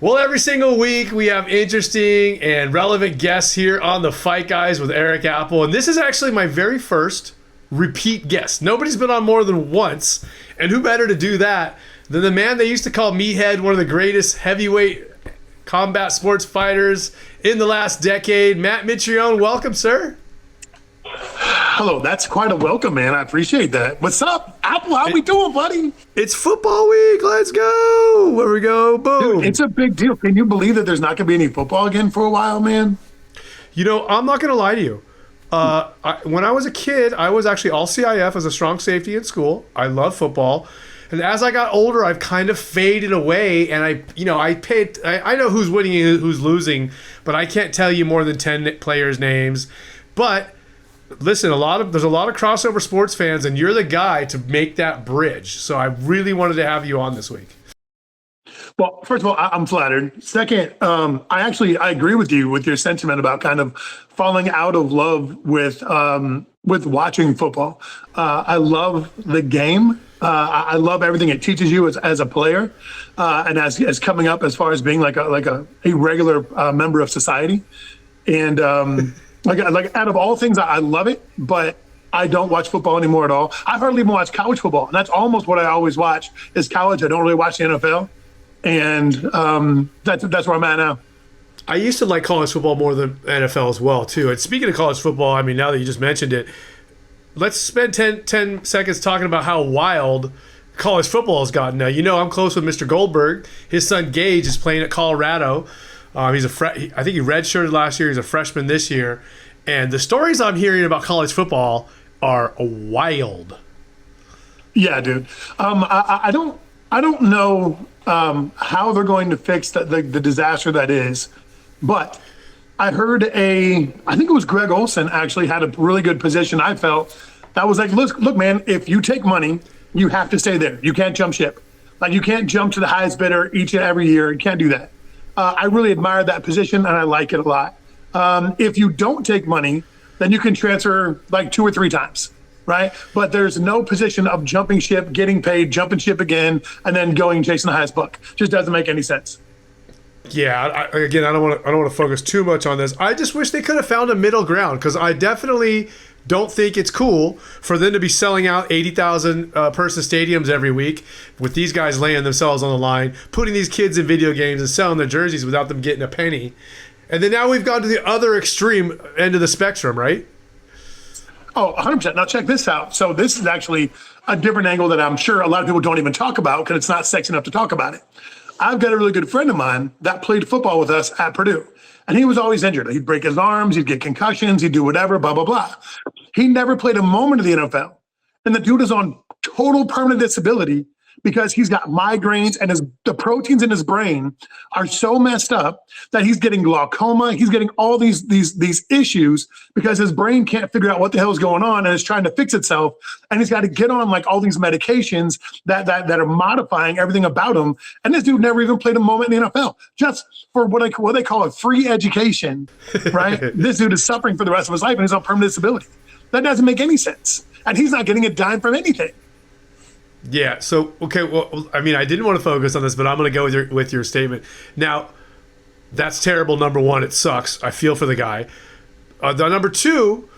Well, every single week we have interesting and relevant guests here on the Fight Guys with Erik Apple. And this is actually my very first repeat guest. Nobody's been on more than once. And who better to do that than the man they used to call Meathead, one of the greatest heavyweight combat sports fighters in the last decade. Matt Mitrione, welcome, sir. Hello, that's quite a welcome, man. I appreciate that. What's up, Apple? How we doing, buddy? It's football week. Let's go. Where we go. Boom. Dude, it's a big deal. Can you believe that there's not going to be any football again for a while, man? You know, I'm not going to lie to you. When I was a kid, I was actually all CIF as a strong safety in school. I love football. And as I got older, I've kind of faded away. And I know who's winning and who's losing, but I can't tell you more than 10 players' names. But listen, there's a lot of crossover sports fans, and you're the guy to make that bridge. So I really wanted to have you on this week. Well, first of all, I'm flattered. Second, I agree with you with your sentiment about kind of falling out of love with watching football. I love the game. I love everything it teaches you as a player, and as coming up as far as being like a regular member of society. And like out of all things, I love it, but I don't watch football anymore at all. I hardly even watch college football, and that's almost what I always watch is college. I don't really watch the NFL, and that's where I'm at now. I used to like college football more than NFL as well, too. And speaking of college football, I mean, now that you just mentioned it, let's spend 10 seconds talking about how wild college football has gotten. Now, you know I'm close with Mr. Goldberg. His son Gage is playing at Colorado. I think he redshirted last year. He's a freshman this year. And the stories I'm hearing about college football are wild. Yeah, dude. I don't know how they're going to fix the disaster that is, but I heard I think it was Greg Olson actually had a really good position. I felt that was like, look, man, if you take money, you have to stay there. You can't jump ship. Like you can't jump to the highest bidder each and every year. You can't do that. I really admire that position, and I like it a lot. If you don't take money, then you can transfer like 2 or 3 times, right? But there's no position of jumping ship, getting paid, jumping ship again, and then going chasing the highest buck. Just doesn't make any sense. Yeah, I don't want to focus too much on this. I just wish they could have found a middle ground, because I definitely don't think it's cool for them to be selling out 80,000 person stadiums every week with these guys laying themselves on the line, putting these kids in video games and selling their jerseys without them getting a penny. And then now we've gone to the other extreme end of the spectrum, right? Oh, 100%. Now check this out. So this is actually a different angle that I'm sure a lot of people don't even talk about because it's not sexy enough to talk about it. I've got a really good friend of mine that played football with us at Purdue. And he was always injured. He'd break his arms, he'd get concussions, he'd do whatever, blah, blah, blah. He never played a moment of the NFL. And the dude is on total permanent disability because he's got migraines and the proteins in his brain are so messed up that he's getting glaucoma. He's getting all these issues because his brain can't figure out what the hell is going on and is trying to fix itself. And he's got to get on like all these medications that are modifying everything about him. And this dude never even played a moment in the NFL just for what they call a free education, right? This dude is suffering for the rest of his life and he's on permanent disability. That doesn't make any sense. And he's not getting a dime from anything. Yeah. So, okay. Well, I mean, I didn't want to focus on this, but I'm going to go with your statement. Now, that's terrible. Number one, it sucks. I feel for the guy. Number two,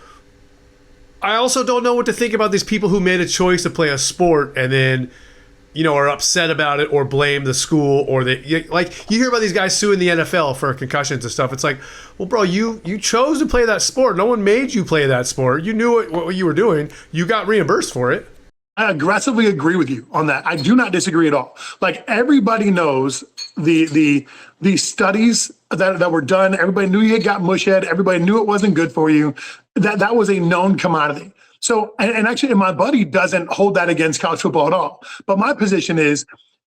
I also don't know what to think about these people who made a choice to play a sport and then, are upset about it or blame the school or you hear about these guys suing the NFL for concussions and stuff. It's like, well, bro, you chose to play that sport. No one made you play that sport. You knew what you were doing. You got reimbursed for it. I aggressively agree with you on that. I do not disagree at all. Like everybody knows the studies that were done. Everybody knew you got mushhead. Everybody knew it wasn't good for you. That was a known commodity. So, and actually, my buddy doesn't hold that against college football at all. But my position is,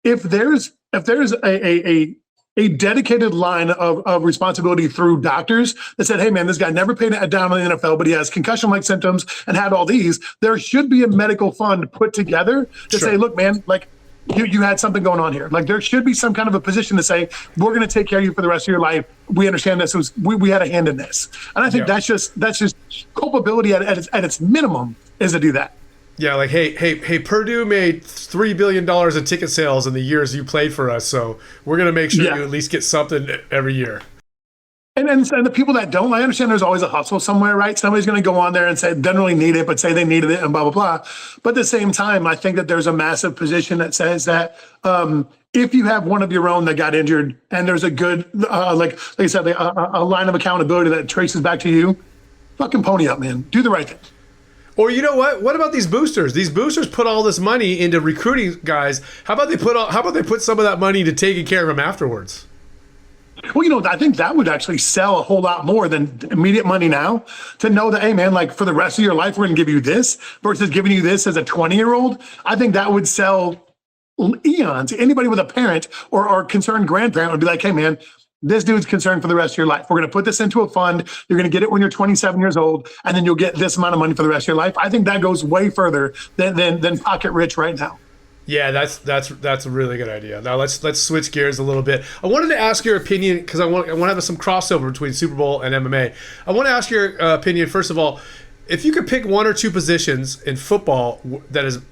if there's a dedicated line of responsibility through doctors that said, hey, man, this guy never paid a dime in the NFL, but he has concussion-like symptoms and had all these, there should be a medical fund put together to say, look, man, like you had something going on here. Like there should be some kind of a position to say, we're going to take care of you for the rest of your life. We understand this. We had a hand in this. And I think that's just culpability at its minimum is to do that. Yeah, like, hey, Purdue made $3 billion in ticket sales in the years you played for us, so we're going to make sure you at least get something every year. And the people that don't, I understand there's always a hustle somewhere, right? Somebody's going to go on there and say, doesn't really need it, but say they needed it and blah, blah, blah. But at the same time, I think that there's a massive position that says that if you have one of your own that got injured and there's a good, like I said, a line of accountability that traces back to you, fucking pony up, man. Do the right thing. Or you know what? What about these boosters? These boosters put all this money into recruiting guys. How about they put some of that money into taking care of them afterwards? Well, I think that would actually sell a whole lot more than immediate money now, to know that, hey, man, like for the rest of your life, we're going to give you this versus giving you this as a 20-year-old. I think that would sell eons. Anybody with a parent or concerned grandparent would be like, hey, man, this dude's concerned for the rest of your life. We're going to put this into a fund. You're going to get it when you're 27 years old, and then you'll get this amount of money for the rest of your life. I think that goes way further than pocket rich right now. Yeah, that's a really good idea. Now let's switch gears a little bit. I wanted to ask your opinion because I want to have some crossover between Super Bowl and MMA. I want to ask your opinion first of all. If you could pick one or two positions in football that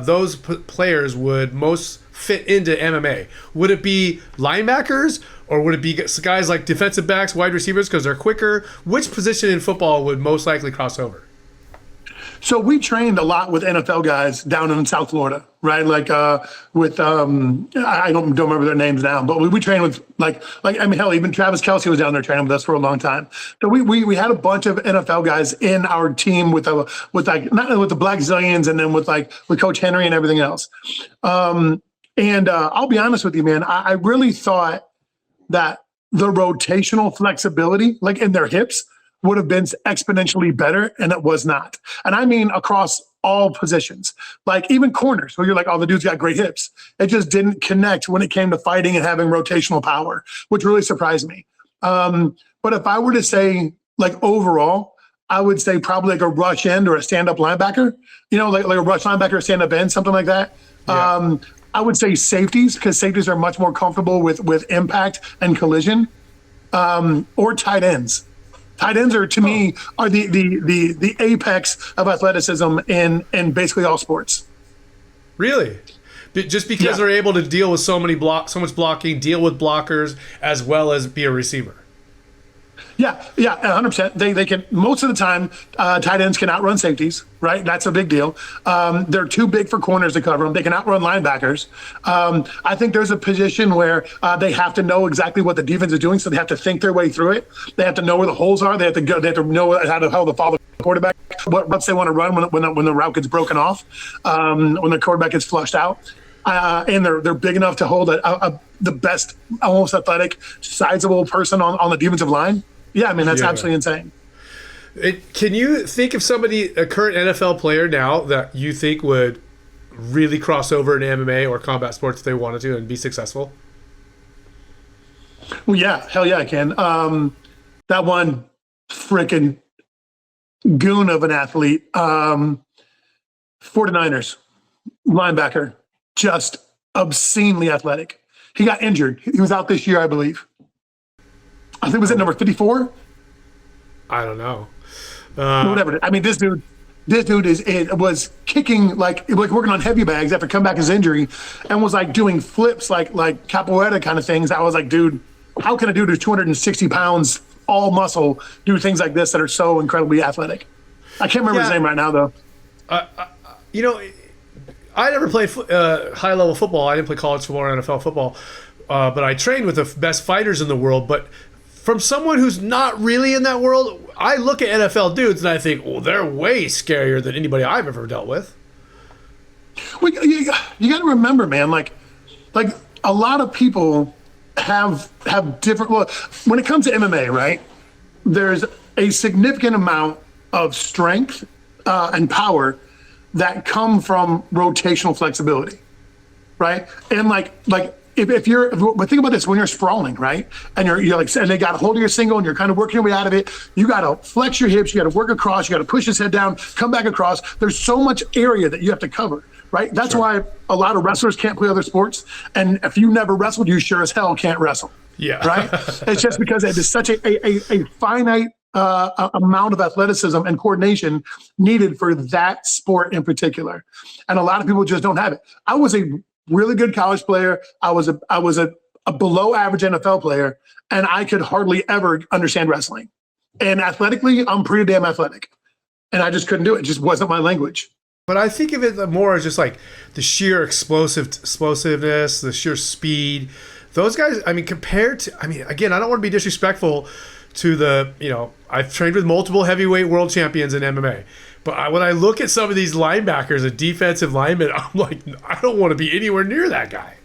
those players would most fit into MMA, would it be linebackers or would it be guys like defensive backs, wide receivers because they're quicker? Which position in football would most likely cross over? So we trained a lot with NFL guys down in South Florida, right? Like with I don't remember their names now, but we trained with like I mean, hell, even Travis Kelce was down there training with us for a long time. So we had a bunch of NFL guys in our team with not only with the Black Zillions and then with Coach Henry and everything else. And I'll be honest with you, man, I really thought that the rotational flexibility, like in their hips, would have been exponentially better, and it was not. And I mean across all positions, like even corners, where you're like, oh, the dude's got great hips. It just didn't connect when it came to fighting and having rotational power, which really surprised me. But if I were to say, like overall, I would say probably like a rush end or a stand-up linebacker, like a rush linebacker or stand-up end, something like that. Yeah. I would say safeties, because safeties are much more comfortable with impact and collision, or tight ends. Tight ends are, to me, are the apex of athleticism in basically all sports. Really? Just because they're able to deal with so much blocking, deal with blockers, as well as be a receiver. Yeah, 100%. They can, most of the time, tight ends can outrun safeties, right? That's a big deal. They're too big for corners to cover them. They can outrun linebackers. I think there's a position where they have to know exactly what the defense is doing, so they have to think their way through it. They have to know where the holes are. They have to know how to follow the quarterback, what routes they want to run when the route gets broken off, when the quarterback gets flushed out. And they're big enough to hold the best, almost athletic, sizable person on the defensive line. Yeah, I mean, that's absolutely insane. Can you think of a current NFL player now that you think would really cross over in MMA or combat sports if they wanted to and be successful? Well, yeah. Hell yeah, I can. That one freaking goon of an athlete, 49ers, linebacker, just obscenely athletic. He got injured. He was out this year, I believe. I think was it number 54? I don't know. Whatever. I mean, this dude was kicking like working on heavy bags after coming back his injury, and was like doing flips like capoeira kind of things. I was like, dude, how can a dude who's 260 pounds, all muscle, do things like this that are so incredibly athletic? I can't remember his name right now though. I never played high level football. I didn't play college football or NFL football, but I trained with the best fighters in the world. But from someone who's not really in that world, I look at NFL dudes and I think, well, they're way scarier than anybody I've ever dealt with. Well, you got to remember, man, like a lot of people have different. Well, when it comes to MMA, right? There's a significant amount of strength and power that come from rotational flexibility, right? And if you're, but think about this, when you're sprawling, right? And you're like, and they got a hold of your single and you're kind of working your way out of it. You got to flex your hips. You got to work across. You got to push his head down, come back across. There's so much area that you have to cover, right? That's why a lot of wrestlers can't play other sports. And if you never wrestled, you sure as hell can't wrestle. Yeah. Right? It's just because it is such a finite amount of athleticism and coordination needed for that sport in particular. And a lot of people just don't have it. I was a really good college player. I was a below average NFL player, and I could hardly ever understand wrestling. And athletically, I'm pretty damn athletic. And I just couldn't do it. It just wasn't my language. But I think of it more as just like the sheer explosiveness, the sheer speed. Those guys, I mean, compared to, I mean, again, I don't want to be disrespectful to the, I've trained with multiple heavyweight world champions in MMA. But when I look at some of these linebackers and defensive linemen, I'm like, I don't want to be anywhere near that guy.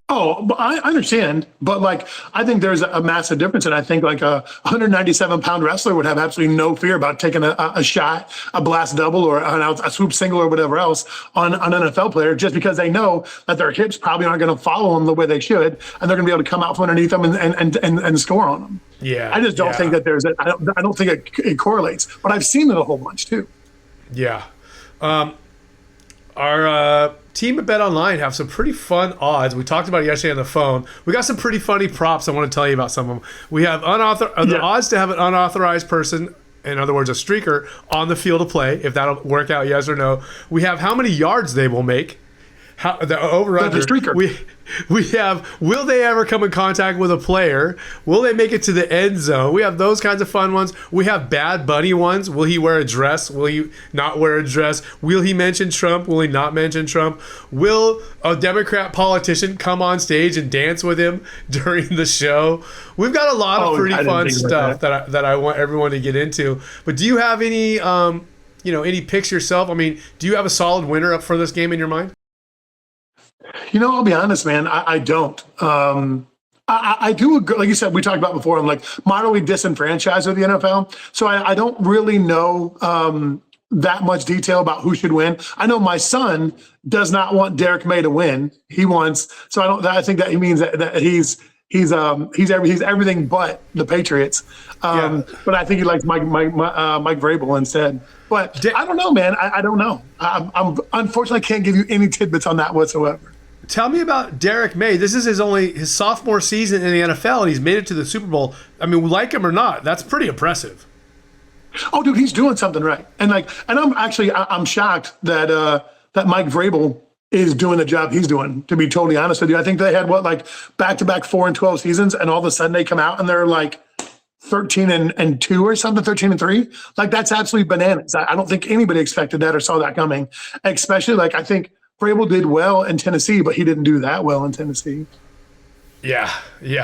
Oh, I understand, but like I think there's a massive difference, and I think like a 197-pound wrestler would have absolutely no fear about taking a shot, a blast double, or a swoop single, or whatever else on an NFL player, just because they know that their hips probably aren't going to follow them the way they should, and they're going to be able to come out from underneath them and score on them. Yeah, I just don't think that there's I don't think it correlates, but I've seen it a whole bunch too. Yeah. Our team at BetOnline have some pretty fun odds. We talked about it yesterday on the phone. We got some pretty funny props. I want to tell you about some of them. We have the odds to have an unauthorized person, in other words, a streaker, on the field of play, if that'll work out, yes or no. We have how many yards they will make. The over-under. The streaker. We have, will they ever come in contact with a player? Will they make it to the end zone? We have those kinds of fun ones. We have Bad Bunny ones. Will he wear a dress? Will he not wear a dress? Will he mention Trump? Will he not mention Trump? Will a Democrat politician come on stage and dance with him during the show? We've got a lot of pretty fun stuff that I want everyone to get into. But do you have any, any picks yourself? I mean, do you have a solid winner up for this game in your mind? I'll be honest, man. I don't. I do agree. Like you said, we talked about before. I'm like moderately disenfranchised with the NFL, so I don't really know that much detail about who should win. I know my son does not want Derek May to win. He wants. So I think that he means that he's everything but the Patriots. But I think he likes Mike Vrabel instead. But I don't know, man. I don't know. I'm unfortunately can't give you any tidbits on that whatsoever. Tell me about Derek May. This is his sophomore season in the NFL, and he's made it to the Super Bowl. I mean, like him or not, that's pretty impressive. Oh, dude, he's doing something right. And I'm shocked that Mike Vrabel is doing the job he's doing, to be totally honest with you. I think they had back-to-back 4-12 seasons, and all of a sudden they come out and they're like 13-2 or something, 13-3. Like, that's absolutely bananas. I don't think anybody expected that or saw that coming. Especially, I think Vrabel did well in Tennessee, but he didn't do that well in Tennessee. Yeah,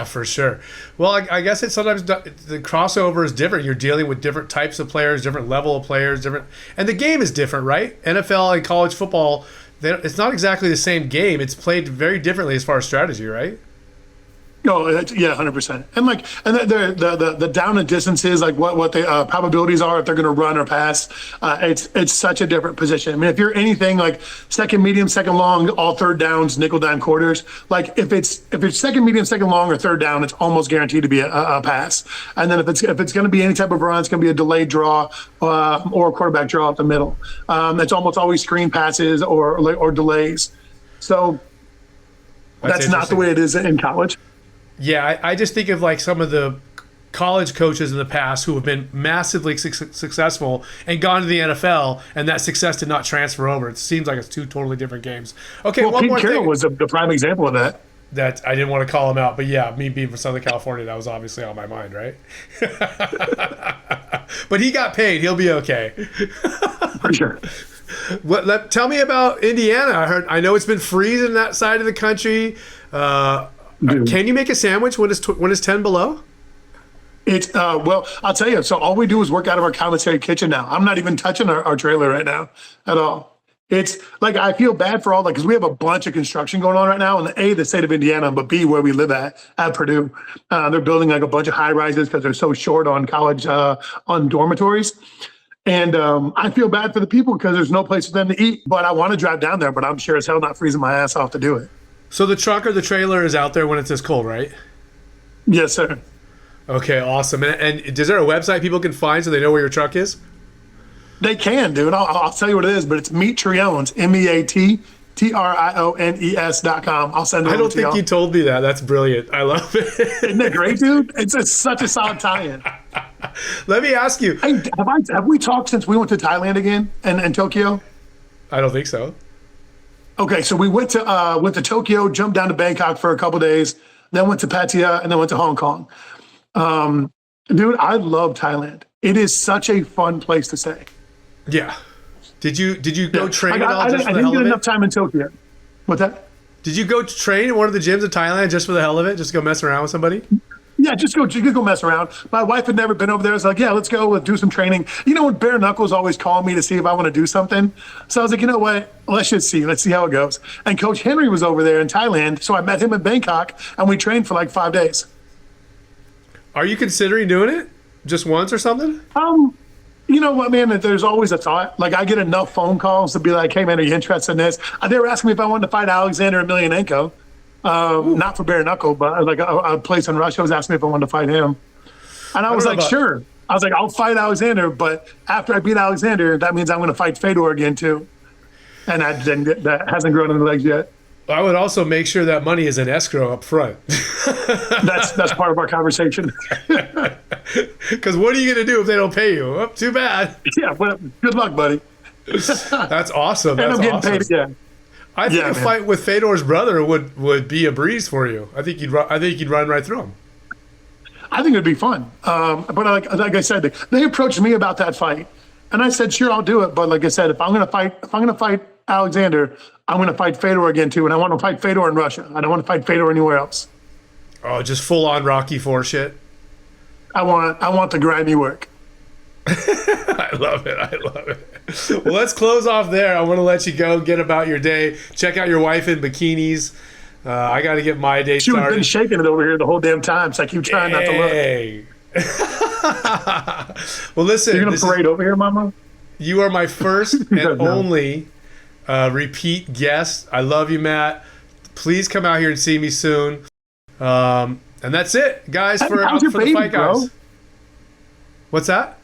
for sure. Well, I guess it's sometimes the crossover is different. You're dealing with different types of players, different level of players, and the game is different, right? NFL and college football, it's not exactly the same game. It's played very differently as far as strategy, right? No, yeah, 100%. And the down and distances, like what the probabilities are if they're going to run or pass, it's such a different position. I mean, if you're anything like second medium, second long, all third downs, nickel dime quarters, like if it's second medium, second long, or third down, it's almost guaranteed to be a pass. And then if it's going to be any type of run, it's going to be a delayed draw or a quarterback draw up the middle. It's almost always screen passes or delays. So that's not the way it is in college. Yeah, I just think of some of the college coaches in the past who have been massively successful and gone to the NFL, and that success did not transfer over. It seems like it's two totally different games. Okay, well, one Pete more Carroll thing. was the prime example of that. That I didn't want to call him out, but yeah, me being from Southern California, that was obviously on my mind, right? But he got paid. He'll be okay. For sure. Tell me about Indiana. I know it's been freezing that side of the country. Can you make a sandwich when it's 10 below? It's well, I'll tell you. So all we do is work out of our commissary kitchen now. I'm not even touching our trailer right now at all. It's like I feel bad for all that because we have a bunch of construction going on right now in the state of Indiana, but B, where we live at Purdue. They're building a bunch of high rises because they're so short on college on dormitories. And I feel bad for the people because there's no place for them to eat. But I want to drive down there, but I'm sure as hell not freezing my ass off to do it. So the truck or the trailer is out there when it's this cold, right? Yes, sir. Okay, awesome. And is there a website people can find so they know where your truck is? They can, dude. I'll tell you what it is, but it's Mitriones, MEATTRIONES.com. I'll send it over to you. I don't think you told me that. That's brilliant. I love it. Isn't that great, dude? It's such a solid tie-in. Let me ask you. Hey, have we talked since we went to Thailand again and Tokyo? I don't think so. Okay, so we went to Tokyo, jumped down to Bangkok for a couple days, then went to Pattaya, and then went to Hong Kong. Dude, I love Thailand. It is such a fun place to stay. Yeah. Did you go train at all I just for the didn't hell get of enough it? time in Tokyo. What's that? Did you go train at one of the gyms in Thailand just for the hell of it? Just go mess around with somebody? Yeah, just go mess around. My wife had never been over there. I was like, yeah, let's go do some training. You know, when Bare Knuckle's always calling me to see if I want to do something. So I was like, you know what? Let's just see. Let's see how it goes. And Coach Henry was over there in Thailand. So I met him in Bangkok and we trained for like 5 days. Are you considering doing it just once or something? You know what, man? There's always a thought. Like, I get enough phone calls to be like, hey, man, are you interested in this? They were asking me if I wanted to fight Alexander and Emelianenko. Not for bare knuckle, but like a place in Russia was asking me if I wanted to fight him. And I was like, sure. I was like, I'll fight Alexander, but after I beat Alexander, that means I'm going to fight Fedor again, too. And that hasn't grown in the legs yet. I would also make sure that money is in escrow up front. That's part of our conversation. Because what are you going to do if they don't pay you? Oh, too bad. Yeah, well, good luck, buddy. That's awesome. And That's I'm getting awesome. paid again. I think a fight with Fedor's brother would be a breeze for you. I think you'd run right through him. I think it'd be fun. But like I said, they approached me about that fight, and I said, sure, I'll do it. But like I said, if I'm gonna fight Alexander, I'm gonna fight Fedor again too, and I want to fight Fedor in Russia. I don't want to fight Fedor anywhere else. Oh, just full on Rocky IV shit. I want the grimy work. I love it. Well, let's close off there. I want to let you go, get about your day. Check out your wife in bikinis. I got to get my day She started. was been shaking it over here the whole damn time, so I keep trying not to look. Well, listen. You're going to parade over here, Mama? You are my first and only repeat guest. I love you, Matt. Please come out here and see me soon. And that's it, guys, for How's your the baby, fight guys. bro? What's that?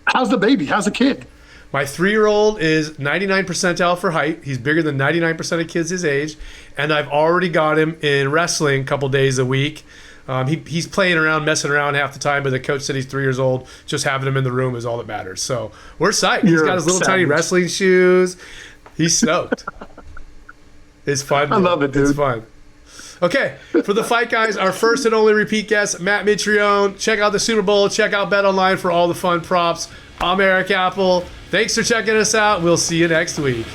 How's the baby? How's the kid? My 3-year-old is 99 percentile for height. He's bigger than 99% of kids his age. And I've already got him in wrestling a couple days a week. He's playing around, messing around half the time, but the coach said he's 3 years old. Just having him in the room is all that matters. So we're psyched. He's got his little tiny wrestling shoes. He's stoked. It's fun. I love it, dude. It's fun. Okay, for the fight guys, our first and only repeat guest, Matt Mitrione. Check out the Super Bowl. Check out Bet Online for all the fun props. I'm Erik Apple. Thanks for checking us out. We'll see you next week.